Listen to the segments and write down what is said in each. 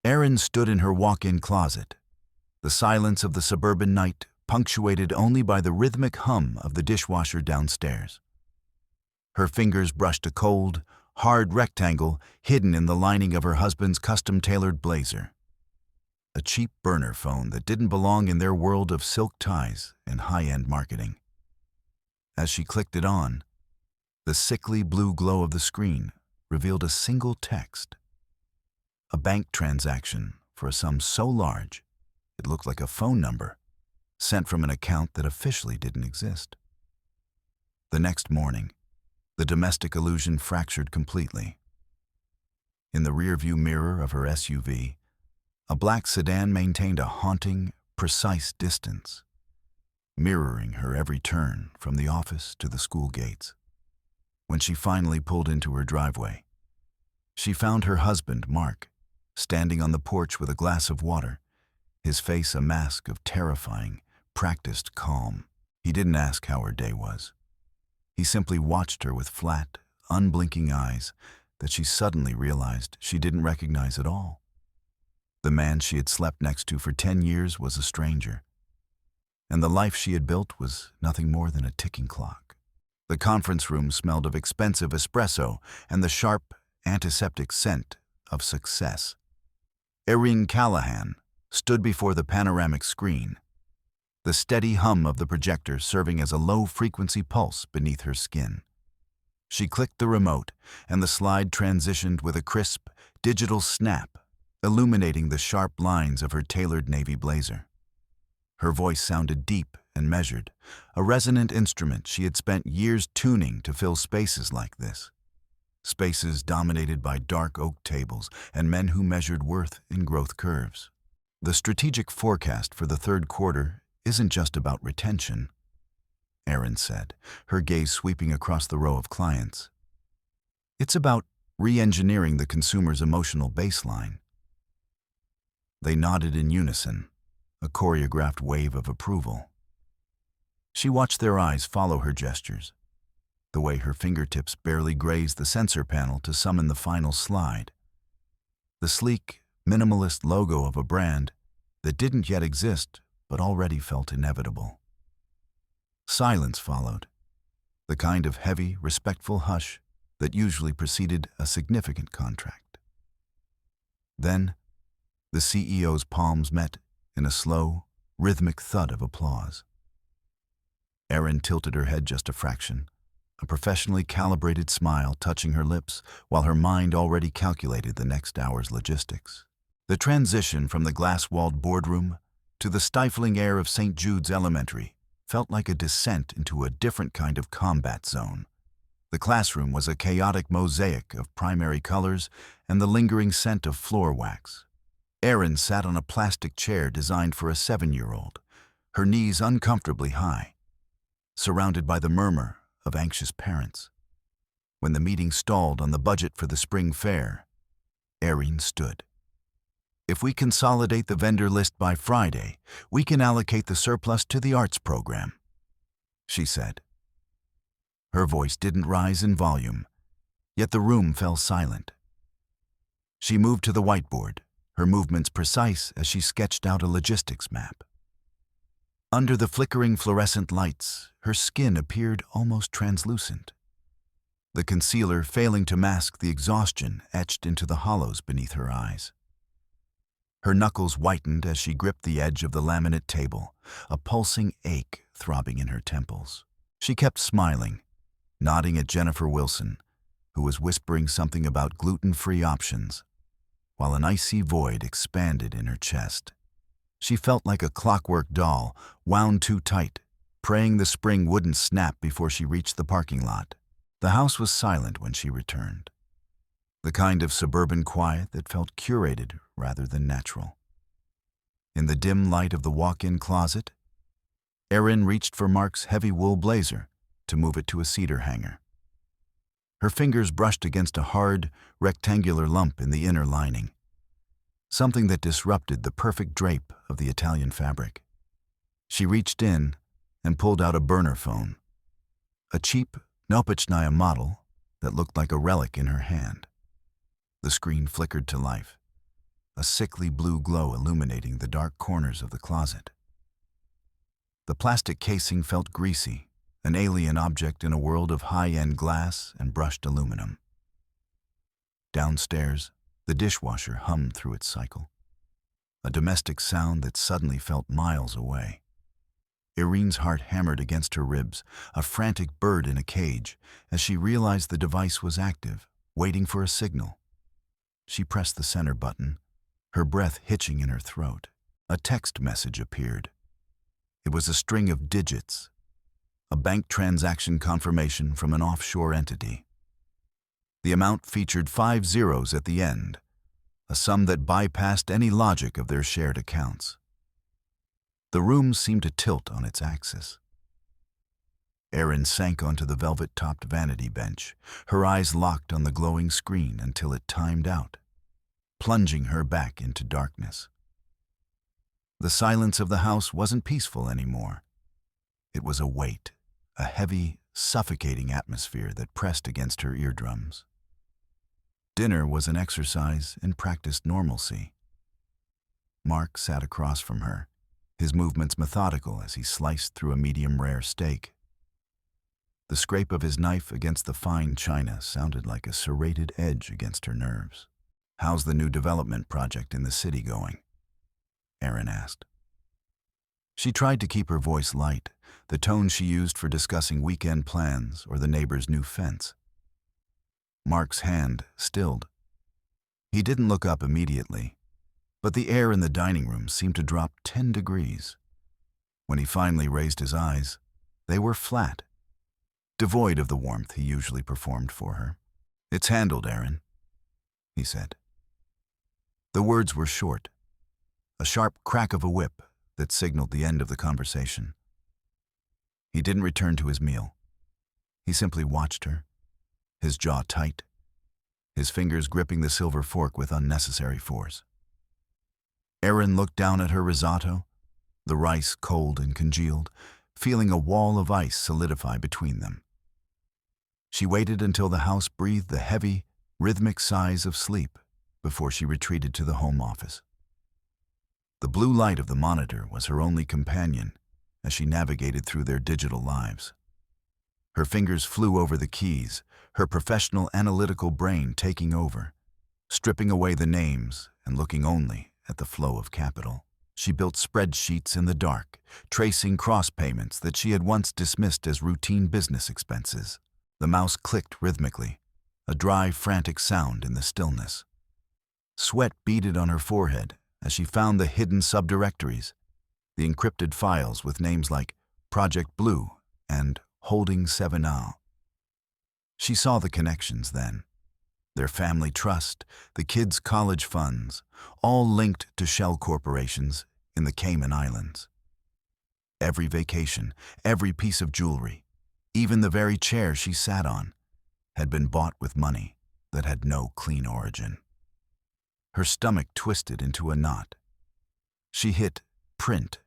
Erin stood in her walk-in closet, the silence of the suburban night punctuated only by the rhythmic hum of the dishwasher downstairs. Her fingers brushed a cold, hard rectangle hidden in the lining of her husband's custom-tailored blazer. A cheap burner phone that didn't belong in their world of silk ties and high-end marketing. As she clicked it on, the sickly blue glow of the screen revealed a single text. A bank transaction for a sum so large it looked like a phone number sent from an account that officially didn't exist. The next morning, the domestic illusion fractured completely. In the rearview mirror of her SUV, a black sedan maintained a haunting, precise distance, mirroring her every turn from the office to the school gates. When she finally pulled into her driveway, she found her husband, Mark, standing on the porch with a glass of water, his face a mask of terrifying, practiced calm. He didn't ask how her day was. He simply watched her with flat, unblinking eyes that she suddenly realized she didn't recognize at all. The man she had slept next to for 10 years was a stranger, and the life she had built was nothing more than a ticking clock. The conference room smelled of expensive espresso and the sharp, antiseptic scent of success. Erín Callahan stood before the panoramic screen, the steady hum of the projector serving as a low-frequency pulse beneath her skin. She clicked the remote, and the slide transitioned with a crisp, digital snap, illuminating the sharp lines of her tailored navy blazer. Her voice sounded deep and measured, a resonant instrument she had spent years tuning to fill spaces like this. Spaces dominated by dark oak tables and men who measured worth in growth curves. The strategic forecast for the third quarter isn't just about retention, Erin said, her gaze sweeping across the row of clients. It's about re-engineering the consumer's emotional baseline. They nodded in unison, a choreographed wave of approval. She watched their eyes follow her gestures, the way her fingertips barely grazed the sensor panel to summon the final slide. The sleek, minimalist logo of a brand that didn't yet exist but already felt inevitable. Silence followed, the kind of heavy, respectful hush that usually preceded a significant contract. Then, the CEO's palms met in a slow, rhythmic thud of applause. Erin tilted her head just a fraction, a professionally calibrated smile touching her lips while her mind already calculated the next hour's logistics. The transition from the glass-walled boardroom to the stifling air of St. Jude's Elementary felt like a descent into a different kind of combat zone. The classroom was a chaotic mosaic of primary colors and the lingering scent of floor wax. Erin sat on a plastic chair designed for a 7-year-old, her knees uncomfortably high, surrounded by the murmur of anxious parents. When the meeting stalled on the budget for the spring fair, Erin stood. If we consolidate the vendor list by Friday, we can allocate the surplus to the arts program, she said. Her voice didn't rise in volume, yet the room fell silent. She moved to the whiteboard, her movements precise as she sketched out a logistics map. Under the flickering fluorescent lights, her skin appeared almost translucent, the concealer failing to mask the exhaustion etched into the hollows beneath her eyes. Her knuckles whitened as she gripped the edge of the laminate table, a pulsing ache throbbing in her temples. She kept smiling, nodding at Jennifer Wilson, who was whispering something about gluten-free options, while an icy void expanded in her chest. She felt like a clockwork doll, wound too tight, praying the spring wouldn't snap before she reached the parking lot. The house was silent when she returned, the kind of suburban quiet that felt curated rather than natural. In the dim light of the walk-in closet, Erin reached for Mark's heavy wool blazer to move it to a cedar hanger. Her fingers brushed against a hard, rectangular lump in the inner lining, something that disrupted the perfect drape of the Italian fabric. She reached in and pulled out a burner phone, a cheap Nopochnaya model that looked like a relic in her hand. The screen flickered to life, a sickly blue glow illuminating the dark corners of the closet. The plastic casing felt greasy, an alien object in a world of high-end glass and brushed aluminum. Downstairs, the dishwasher hummed through its cycle, a domestic sound that suddenly felt miles away. Erín's heart hammered against her ribs, a frantic bird in a cage, as she realized the device was active, waiting for a signal. She pressed the center button, her breath hitching in her throat. A text message appeared. It was a string of digits, a bank transaction confirmation from an offshore entity. The amount featured 5 zeros at the end, a sum that bypassed any logic of their shared accounts. The room seemed to tilt on its axis. Erín sank onto the velvet-topped vanity bench, her eyes locked on the glowing screen until it timed out, plunging her back into darkness. The silence of the house wasn't peaceful anymore. It was a weight, a heavy, suffocating atmosphere that pressed against her eardrums. Dinner was an exercise in practiced normalcy. Mark sat across from her, his movements methodical as he sliced through a medium-rare steak. The scrape of his knife against the fine china sounded like a serrated edge against her nerves. "How's the new development project in the city going?" Erín asked. She tried to keep her voice light, the tone she used for discussing weekend plans or the neighbor's new fence. Mark's hand stilled. He didn't look up immediately, but the air in the dining room seemed to drop 10 degrees. When he finally raised his eyes, they were flat, devoid of the warmth he usually performed for her. "It's handled, Erín," he said. The words were short, a sharp crack of a whip that signaled the end of the conversation. He didn't return to his meal. He simply watched her, his jaw tight, his fingers gripping the silver fork with unnecessary force. Erín looked down at her risotto, the rice cold and congealed, feeling a wall of ice solidify between them. She waited until the house breathed the heavy, rhythmic sighs of sleep before she retreated to the home office. The blue light of the monitor was her only companion as she navigated through their digital lives. Her fingers flew over the keys, her professional analytical brain taking over, stripping away the names and looking only at the flow of capital. She built spreadsheets in the dark, tracing cross payments that she had once dismissed as routine business expenses. The mouse clicked rhythmically, a dry, frantic sound in the stillness. Sweat beaded on her forehead as she found the hidden subdirectories, the encrypted files with names like Project Blue and Holding 7A. She saw the connections then. Their family trust, the kids' college funds, all linked to shell corporations in the Cayman Islands. Every vacation, every piece of jewelry, even the very chair she sat on, had been bought with money that had no clean origin. Her stomach twisted into a knot. She hit print,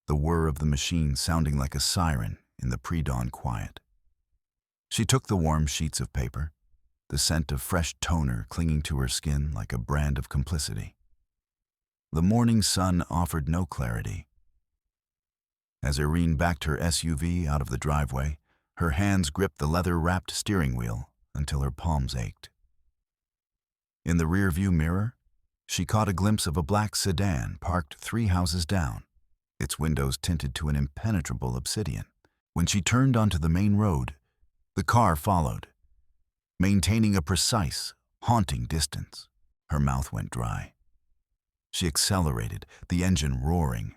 the whir of the machine sounding like a siren in the pre-dawn quiet. She took the warm sheets of paper, the scent of fresh toner clinging to her skin like a brand of complicity. The morning sun offered no clarity. As Erín backed her SUV out of the driveway, her hands gripped the leather-wrapped steering wheel until her palms ached. In the rearview mirror, she caught a glimpse of a black sedan parked 3 houses down, its windows tinted to an impenetrable obsidian. When she turned onto the main road, the car followed, maintaining a precise, haunting distance. Her mouth went dry. She accelerated, the engine roaring,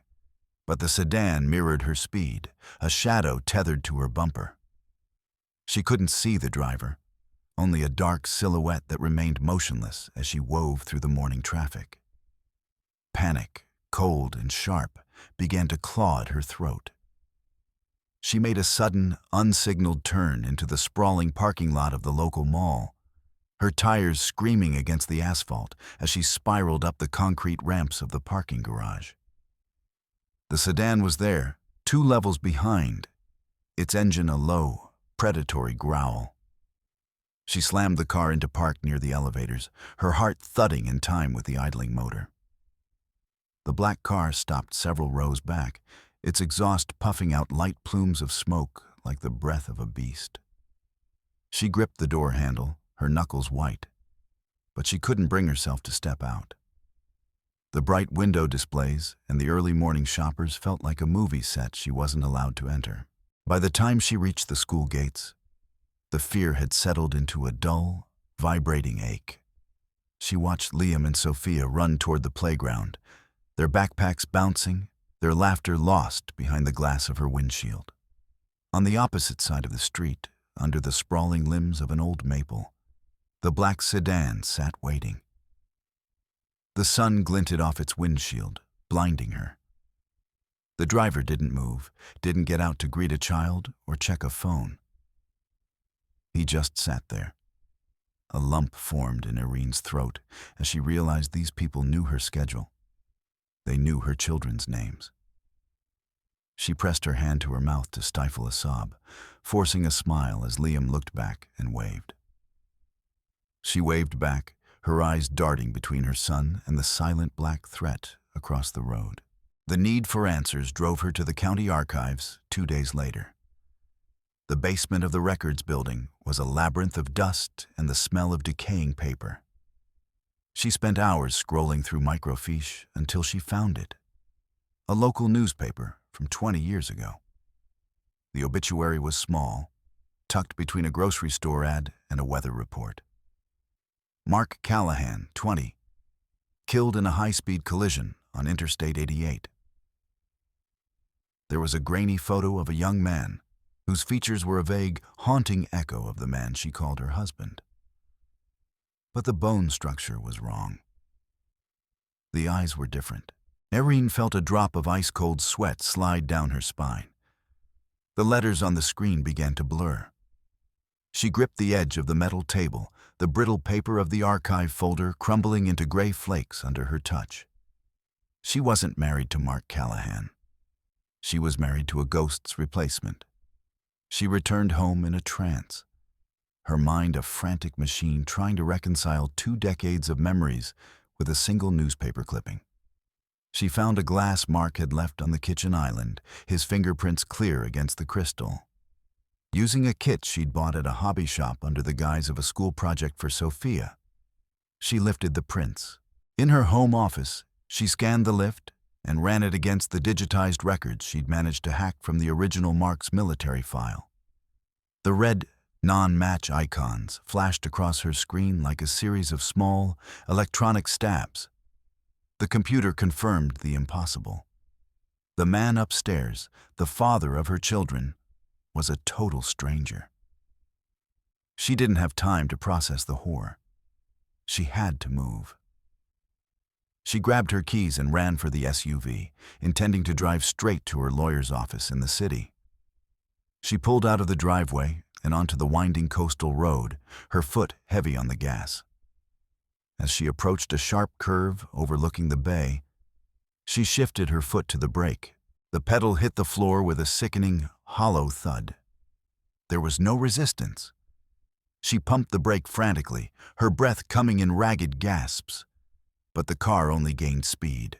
but the sedan mirrored her speed, a shadow tethered to her bumper. She couldn't see the driver, only a dark silhouette that remained motionless as she wove through the morning traffic. Panic, cold and sharp, began to claw at her throat. She made a sudden, unsignaled turn into the sprawling parking lot of the local mall, her tires screaming against the asphalt as she spiraled up the concrete ramps of the parking garage. The sedan was there, 2 levels behind, its engine a low, predatory growl. She slammed the car into park near the elevators, her heart thudding in time with the idling motor. The black car stopped several rows back, its exhaust puffing out light plumes of smoke like the breath of a beast. She gripped the door handle, her knuckles white, but she couldn't bring herself to step out. The bright window displays and the early morning shoppers felt like a movie set she wasn't allowed to enter. By the time she reached the school gates, the fear had settled into a dull, vibrating ache. She watched Liam and Sophia run toward the playground, their backpacks bouncing, their laughter lost behind the glass of her windshield. On the opposite side of the street, under the sprawling limbs of an old maple, the black sedan sat waiting. The sun glinted off its windshield, blinding her. The driver didn't move, didn't get out to greet a child or check a phone. He just sat there. A lump formed in Erín's throat as she realized these people knew her schedule. They knew her children's names. She pressed her hand to her mouth to stifle a sob, forcing a smile as Liam looked back and waved. She waved back, her eyes darting between her son and the silent black threat across the road. The need for answers drove her to the county archives 2 days later. The basement of the records building was a labyrinth of dust and the smell of decaying paper. She spent hours scrolling through microfiche until she found it. A local newspaper from 20 years ago. The obituary was small, tucked between a grocery store ad and a weather report. Mark Callahan, 20, killed in a high-speed collision on Interstate 88. There was a grainy photo of a young man whose features were a vague, haunting echo of the man she called her husband. But the bone structure was wrong. The eyes were different. Erín felt a drop of ice-cold sweat slide down her spine. The letters on the screen began to blur. She gripped the edge of the metal table, the brittle paper of the archive folder crumbling into gray flakes under her touch. She wasn't married to Mark Callahan. She was married to a ghost's replacement. She returned home in a trance, her mind a frantic machine trying to reconcile 2 decades of memories with a single newspaper clipping. She found a glass Mark had left on the kitchen island, his fingerprints clear against the crystal. Using a kit she'd bought at a hobby shop under the guise of a school project for Sophia, she lifted the prints. In her home office, she scanned the lift and ran it against the digitized records she'd managed to hack from the original Mark's military file. The red, non-match icons flashed across her screen like a series of small, electronic stabs. The computer confirmed the impossible. The man upstairs, the father of her children, was a total stranger. She didn't have time to process the horror. She had to move. She grabbed her keys and ran for the SUV, intending to drive straight to her lawyer's office in the city. She pulled out of the driveway and onto the winding coastal road, her foot heavy on the gas. As she approached a sharp curve overlooking the bay, she shifted her foot to the brake. The pedal hit the floor with a sickening, hollow thud. There was no resistance. She pumped the brake frantically, her breath coming in ragged gasps. But the car only gained speed.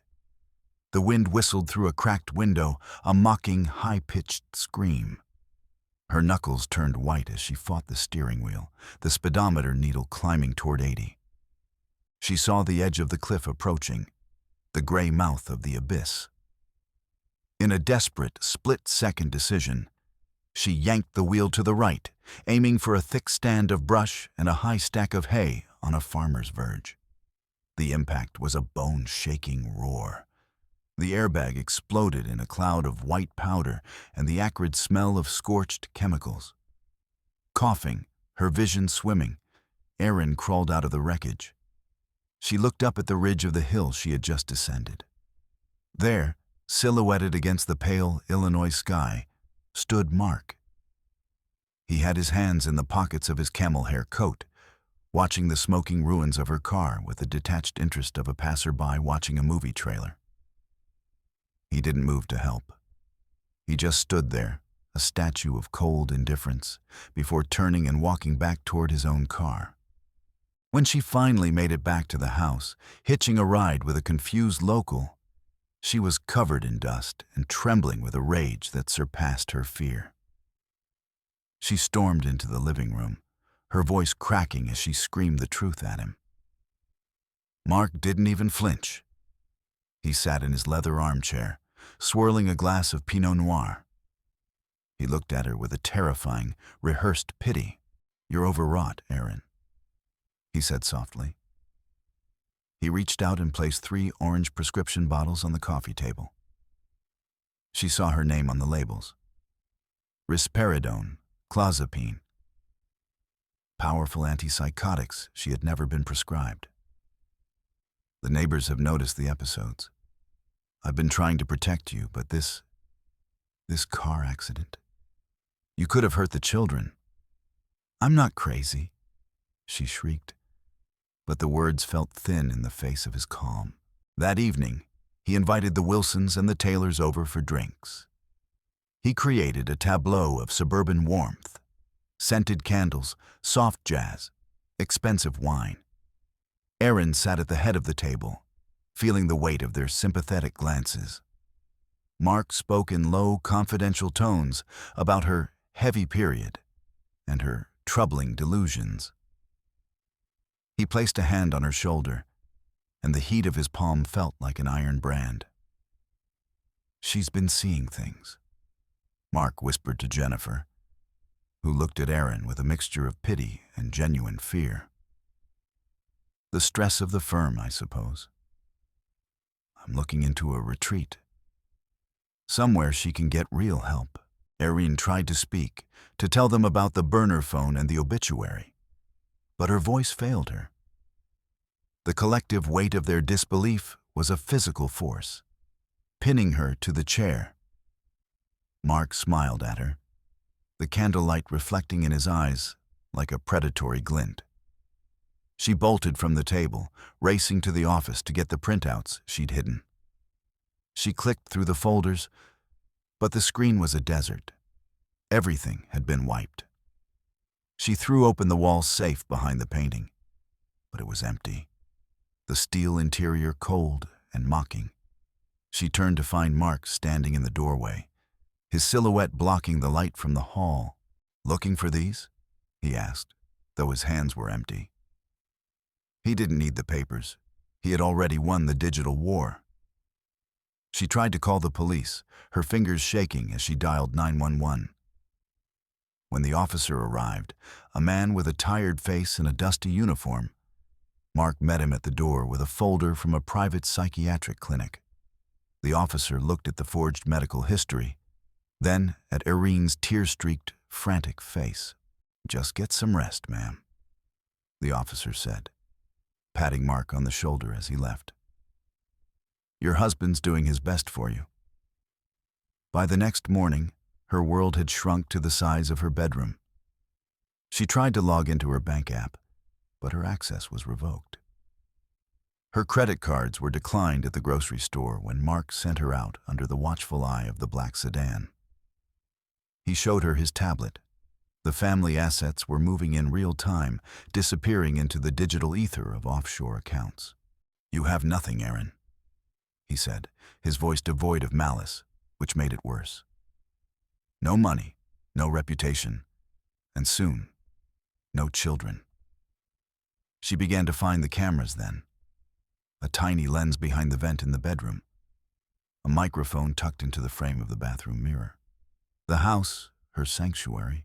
The wind whistled through a cracked window, a mocking, high-pitched scream. Her knuckles turned white as she fought the steering wheel, the speedometer needle climbing toward 80. She saw the edge of the cliff approaching, the gray mouth of the abyss. In a desperate, split-second decision, she yanked the wheel to the right, aiming for a thick stand of brush and a high stack of hay on a farmer's verge. The impact was a bone-shaking roar. The airbag exploded in a cloud of white powder and the acrid smell of scorched chemicals. Coughing, her vision swimming, Erín crawled out of the wreckage. She looked up at the ridge of the hill she had just descended. There, silhouetted against the pale Illinois sky, stood Mark. He had his hands in the pockets of his camel hair coat, watching the smoking ruins of her car with the detached interest of a passerby watching a movie trailer. He didn't move to help. He just stood there, a statue of cold indifference, before turning and walking back toward his own car. When she finally made it back to the house, hitching a ride with a confused local, she was covered in dust and trembling with a rage that surpassed her fear. She stormed into the living room, her voice cracking as she screamed the truth at him. Mark didn't even flinch. He sat in his leather armchair, swirling a glass of Pinot Noir. He looked at her with a terrifying, rehearsed pity. "You're overwrought, Erin," he said softly. He reached out and placed 3 orange prescription bottles on the coffee table. She saw her name on the labels. Risperidone, clozapine. Powerful antipsychotics she had never been prescribed. "The neighbors have noticed the episodes. I've been trying to protect you, but this car accident. You could have hurt the children." "I'm not crazy," she shrieked, but the words felt thin in the face of his calm. That evening, he invited the Wilsons and the Taylors over for drinks. He created a tableau of suburban warmth, scented candles, soft jazz, expensive wine. Erin sat at the head of the table, feeling the weight of their sympathetic glances. Mark spoke in low, confidential tones about her heavy period and her troubling delusions. He placed a hand on her shoulder, and the heat of his palm felt like an iron brand. "She's been seeing things," Mark whispered to Jennifer, who looked at Erin with a mixture of pity and genuine fear. "The stress of the firm, I suppose. I'm looking into a retreat. Somewhere she can get real help." Erin tried to speak, to tell them about the burner phone and the obituary, but her voice failed her. The collective weight of their disbelief was a physical force, pinning her to the chair. Mark smiled at her, the candlelight reflecting in his eyes like a predatory glint. She bolted from the table, racing to the office to get the printouts she'd hidden. She clicked through the folders, but the screen was a desert. Everything had been wiped. She threw open the wall safe behind the painting, but it was empty, the steel interior cold and mocking. She turned to find Mark standing in the doorway, his silhouette blocking the light from the hall. "Looking for these?" he asked, though his hands were empty. He didn't need the papers. He had already won the digital war. She tried to call the police, her fingers shaking as she dialed 911. When the officer arrived, a man with a tired face and a dusty uniform, Mark met him at the door with a folder from a private psychiatric clinic. The officer looked at the forged medical history, then at Erin's tear-streaked, frantic face. "Just get some rest, ma'am," the officer said, patting Mark on the shoulder as he left. "Your husband's doing his best for you." By the next morning, her world had shrunk to the size of her bedroom. She tried to log into her bank app, but her access was revoked. Her credit cards were declined at the grocery store when Mark sent her out under the watchful eye of the black sedan. He showed her his tablet. The family assets were moving in real time, disappearing into the digital ether of offshore accounts. "You have nothing, Erin," he said, his voice devoid of malice, which made it worse. "No money, no reputation, and soon, no children." She began to find the cameras then. A tiny lens behind the vent in the bedroom. A microphone tucked into the frame of the bathroom mirror. The house, her sanctuary,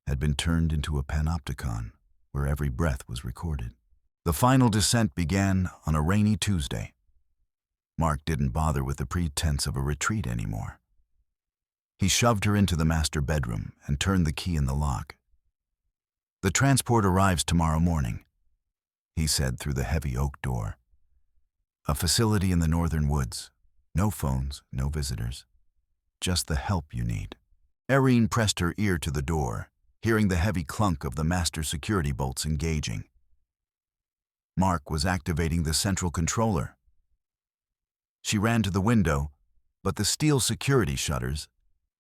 had been turned into a panopticon where every breath was recorded. The final descent began on a rainy Tuesday. Mark didn't bother with the pretense of a retreat anymore. He shoved her into the master bedroom and turned the key in the lock. "The transport arrives tomorrow morning," he said through the heavy oak door. "A facility in the northern woods. No phones, no visitors. Just the help you need." Erin pressed her ear to the door, hearing the heavy clunk of the master security bolts engaging. Mark was activating the central controller. She ran to the window, but the steel security shutters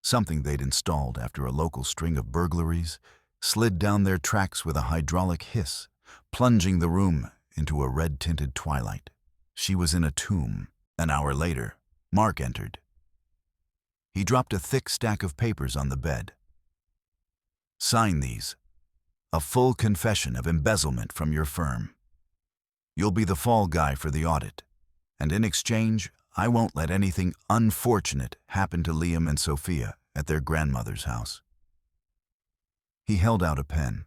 something they'd installed after a local string of burglaries, slid down their tracks with a hydraulic hiss, plunging the room into a red-tinted twilight. She was in a tomb. An hour later, Mark entered. He dropped a thick stack of papers on the bed. "Sign these. A full confession of embezzlement from your firm. You'll be the fall guy for the audit, and in exchange, I won't let anything unfortunate happen to Liam and Sophia at their grandmother's house." He held out a pen.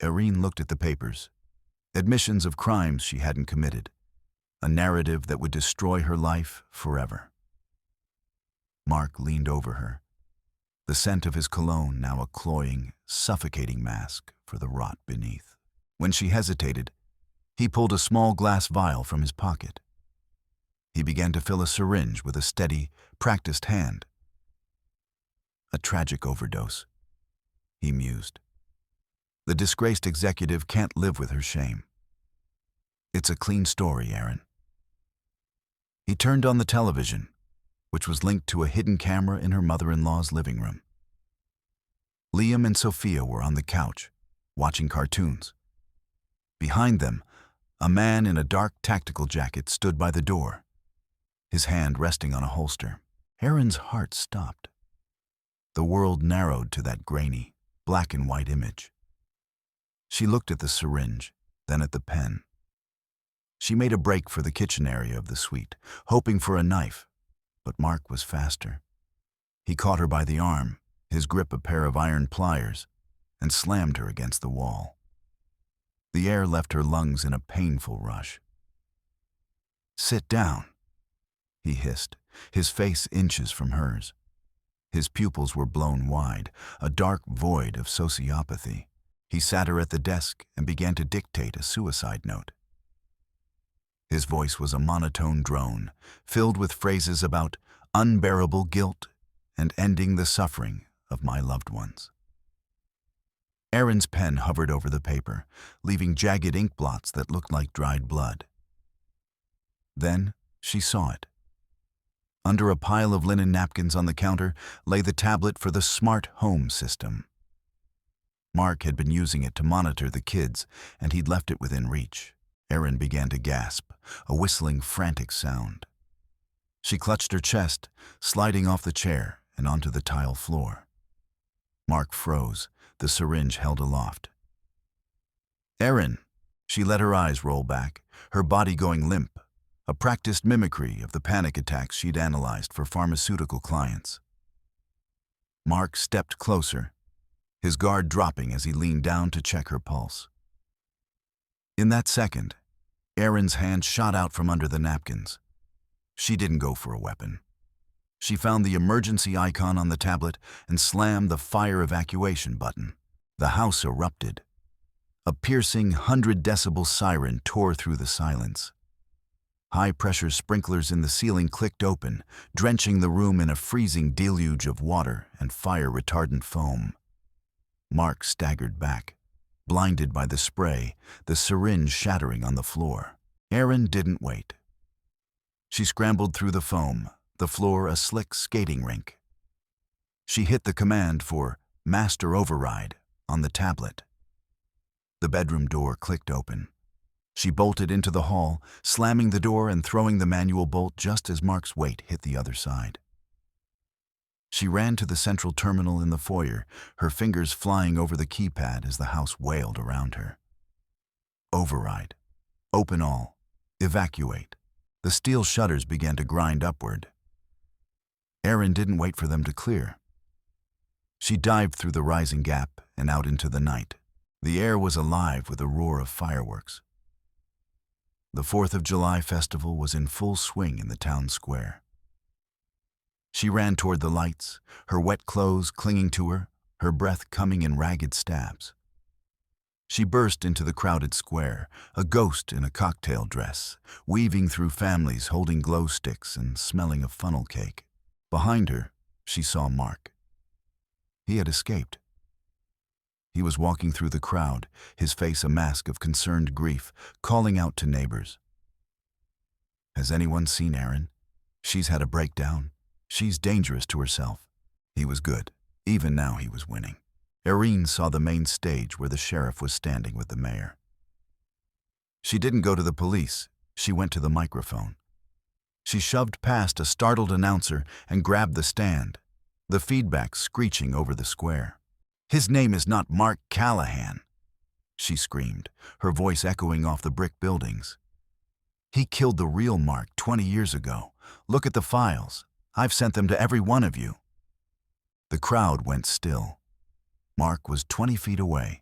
Erín looked at the papers. Admissions of crimes she hadn't committed. A narrative that would destroy her life forever. Mark leaned over her, the scent of his cologne now a cloying, suffocating mask for the rot beneath. When she hesitated, he pulled a small glass vial from his pocket. He began to fill a syringe with a steady, practiced hand. A tragic overdose, he mused. The disgraced executive can't live with her shame. It's a clean story, Erín. He turned on the television, which was linked to a hidden camera in her mother-in-law's living room. Liam and Sophia were on the couch, watching cartoons. Behind them, a man in a dark tactical jacket stood by the door, his hand resting on a holster. Erin's heart stopped. The world narrowed to that grainy, black and white image. She looked at the syringe, then at the pen. She made a break for the kitchen area of the suite, hoping for a knife, but Mark was faster. He caught her by the arm, his grip a pair of iron pliers, and slammed her against the wall. The air left her lungs in a painful rush. "Sit down," he hissed, his face inches from hers. His pupils were blown wide, a dark void of sociopathy. He sat her at the desk and began to dictate a suicide note. His voice was a monotone drone, filled with phrases about unbearable guilt and ending the suffering of my loved ones. Erin's pen hovered over the paper, leaving jagged ink blots that looked like dried blood. Then she saw it. Under a pile of linen napkins on the counter lay the tablet for the smart home system. Mark had been using it to monitor the kids, and he'd left it within reach. Erín began to gasp, a whistling, frantic sound. She clutched her chest, sliding off the chair and onto the tile floor. Mark froze, the syringe held aloft. "Erín," she let her eyes roll back, her body going limp, a practiced mimicry of the panic attacks she'd analyzed for pharmaceutical clients. Mark stepped closer, his guard dropping as he leaned down to check her pulse. In that second, Erin's hand shot out from under the napkins. She didn't go for a weapon. She found the emergency icon on the tablet and slammed the fire evacuation button. The house erupted. A piercing 100-decibel siren tore through the silence. High-pressure sprinklers in the ceiling clicked open, drenching the room in a freezing deluge of water and fire-retardant foam. Mark staggered back, blinded by the spray, the syringe shattering on the floor. Erín didn't wait. She scrambled through the foam, the floor a slick skating rink. She hit the command for Master Override on the tablet. The bedroom door clicked open. She bolted into the hall, slamming the door and throwing the manual bolt just as Mark's weight hit the other side. She ran to the central terminal in the foyer, her fingers flying over the keypad as the house wailed around her. Override. Open all. Evacuate. The steel shutters began to grind upward. Erín didn't wait for them to clear. She dived through the rising gap and out into the night. The air was alive with a roar of fireworks. The 4th of July festival was in full swing in the town square. She ran toward the lights, her wet clothes clinging to her, her breath coming in ragged stabs. She burst into the crowded square, a ghost in a cocktail dress, weaving through families holding glow sticks and smelling of funnel cake. Behind her, she saw Mark. He had escaped. He was walking through the crowd, his face a mask of concerned grief, calling out to neighbors. "Has anyone seen Erín? She's had a breakdown. She's dangerous to herself." He was good. Even now he was winning. Erín saw the main stage where the sheriff was standing with the mayor. She didn't go to the police. She went to the microphone. She shoved past a startled announcer and grabbed the stand, the feedback screeching over the square. "His name is not Mark Callahan," she screamed, her voice echoing off the brick buildings. "He killed the real Mark 20 years ago. Look at the files. I've sent them to every one of you." The crowd went still. Mark was 20 feet away,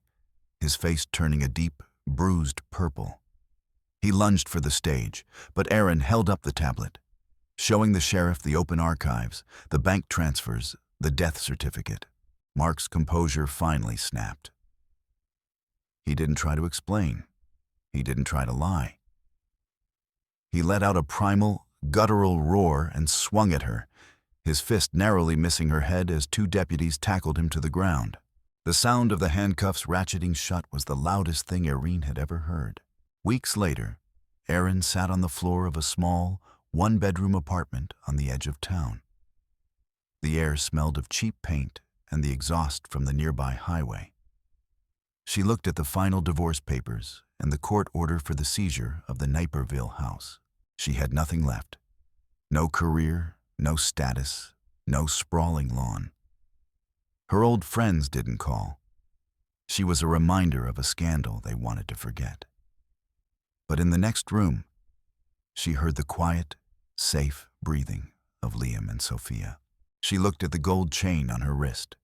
his face turning a deep, bruised purple. He lunged for the stage, but Erín held up the tablet, showing the sheriff the open archives, the bank transfers, the death certificate. Mark's composure finally snapped. He didn't try to explain. He didn't try to lie. He let out a primal, guttural roar and swung at her, his fist narrowly missing her head as two deputies tackled him to the ground. The sound of the handcuffs ratcheting shut was the loudest thing Erín had ever heard. Weeks later, Erín sat on the floor of a small, one-bedroom apartment on the edge of town. The air smelled of cheap paint and the exhaust from the nearby highway. She looked at the final divorce papers and the court order for the seizure of the Naperville house. She had nothing left. No career, no status, no sprawling lawn. Her old friends didn't call. She was a reminder of a scandal they wanted to forget. But in the next room, she heard the quiet, safe breathing of Liam and Sophia. She looked at the gold chain on her wrist,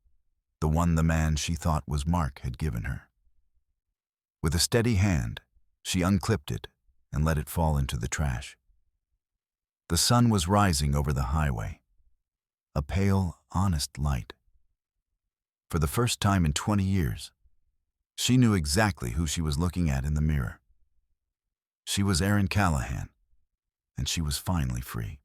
the one the man she thought was Mark had given her. With a steady hand, she unclipped it and let it fall into the trash. The sun was rising over the highway, a pale, honest light. For the first time in 20 years, she knew exactly who she was looking at in the mirror. She was Erín Callahan, and she was finally free.